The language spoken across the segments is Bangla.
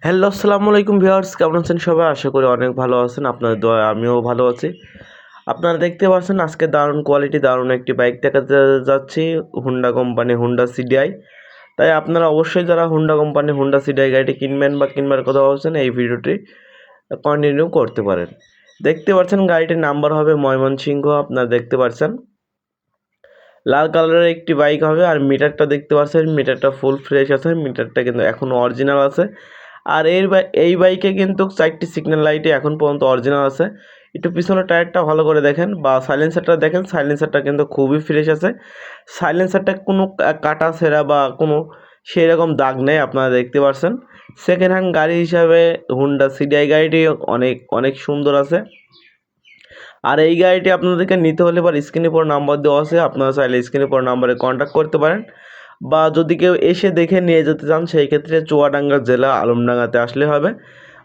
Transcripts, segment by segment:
হ্যালো, আসসালামু আলাইকুম ভিউয়ার্স, কেমন আছেন সবাই? আশা করি অনেক ভালো আছেন। আপনাদের দোয়ায় আমিও ভালো আছি। আপনারা দেখতে পাচ্ছেন আজকে দারুণ কোয়ালিটি, দারুণ একটি বাইক দেখাতে যাচ্ছি, হুন্ডা কোম্পানি হুন্ডা সিডিআই। তাই আপনারা অবশ্যই যারা হুন্ডা কোম্পানি হুন্ডা সিডিআই গাড়িটি কিনবেন বা কিনবার কথা ভাবছেন, এই ভিডিওটি কন্টিনিউ করতে পারেন। দেখতে পাচ্ছেন গাড়িটির নাম্বার হবে ময়মনসিংহ। আপনারা দেখতে পাচ্ছেন লাল কালারের একটি বাইক হবে। আর মিটারটা দেখতে পাচ্ছেন, মিটারটা ফুল ফ্রেশ আছে, মিটারটা কিন্তু এখনও অরিজিনাল আছে। আর এই বাইকে কিন্তু 4টি সিগন্যাল লাইটে এখন পর্যন্ত অরিজিনাল আছে। একটু পিছনের টায়ারটা ভালো করে দেখেন বা সাইলেন্সারটা দেখেন, সাইলেন্সারটা কিন্তু খুবই ফ্রেশ আছে। সাইলেন্সারটা কোনো কাটা ছেঁড়া বা কোনো সেই রকম দাগ নেই, আপনারা দেখতে পাচ্ছেন। সেকেন্ড হ্যান্ড গাড়ি হিসাবে হুন্ডা সিডিআই গাড়িটি অনেক অনেক সুন্দর আছে। আর এই গাড়িটি আপনাদেরকে নিতে হলে বা স্ক্রিনের উপর নাম্বার দেওয়া আছে, আপনারা চাইলে স্ক্রিনের উপর নাম্বারে কন্ট্যাক্ট করতে পারেন। বা যদি কেউ এসে দেখে নিয়ে যেতে চান, সেই ক্ষেত্রে চুয়াডাঙ্গা জেলা আলমডাঙ্গাতে আসলে হবে।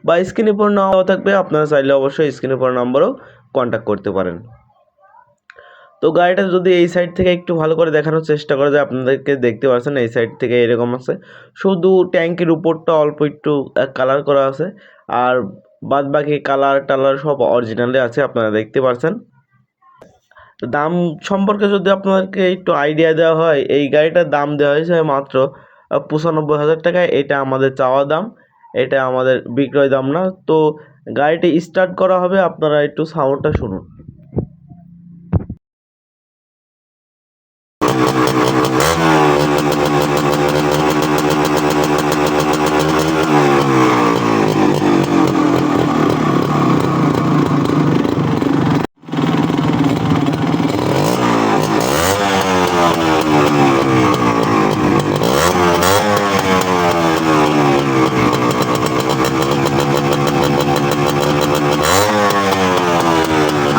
বা স্ক্রিনের উপর নাও থাকবে, আপনারা চাইলে অবশ্যই স্ক্রিনের উপর নাম্বারও কন্ট্যাক্ট করতে পারেন। তো গাড়িটা যদি এই সাইড থেকে একটু ভালো করে দেখানোর চেষ্টা করা যায়, আপনাদেরকে দেখতে পাচ্ছেন এই সাইড থেকে এরকম আছে। শুধু ট্যাঙ্কির উপরটা অল্প একটু কালার করা আছে, আর বাদ বাকি কালার টালার সব অরিজিনালে আছে, আপনারা দেখতে পাচ্ছেন। দাম সম্পর্কে যদি আপনাদেরকে একটু আইডিয়া দেওয়া হয়, এই গাড়িটার দাম দেওয়া হয়েছে মাত্র 95,000 টাকা। এটা আমাদের চাওয়া দাম, এটা আমাদের বিক্রয় দাম না। তো গাড়িটি স্টার্ট করা হবে, আপনারা একটু সাউন্ডটা শুনুন।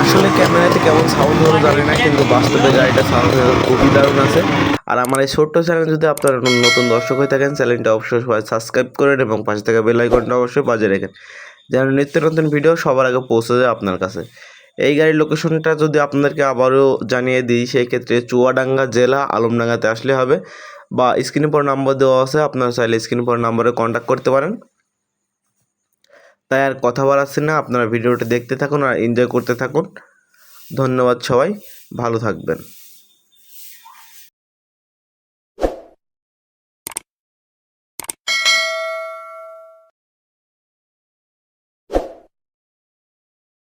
আসলে ক্যামেরাতে কেমন সাউন্ড হলো জানি না, কিন্তু বাস্তবে গাড়িটা সাউন্ড খুবই দারুণ আছে। আর আমার এই ছোট্ট চ্যানেল যদি আপনারা নতুন দর্শক হয়ে থাকেন, চ্যানেলটা অবশ্যই সবাই সাবস্ক্রাইব করেন এবং পাশে থাকা বেল আইকনটা অবশ্যই বাজিয়ে রাখেন, যেন নিত্য নতুন ভিডিও সবার আগে পৌঁছে যায় আপনার কাছে। এই গাড়ির লোকেশনটা যদি আপনাদেরকে আবারও জানিয়ে দিই, সেই ক্ষেত্রে চুয়াডাঙ্গা জেলা আলমডাঙ্গাতে আসলে হবে। বা স্ক্রিনের পর নাম্বার দেওয়া আছে, আপনারা চাইলে স্ক্রিনের পর নাম্বারে কন্ট্যাক্ট করতে পারেন। তাই আর কথা বাড়াচ্ছি না, আপনারা ভিডিওটা দেখতে থাকুন আর এনজয় করতে থাকুন। ধন্যবাদ সবাই, ভালো থাকবেন।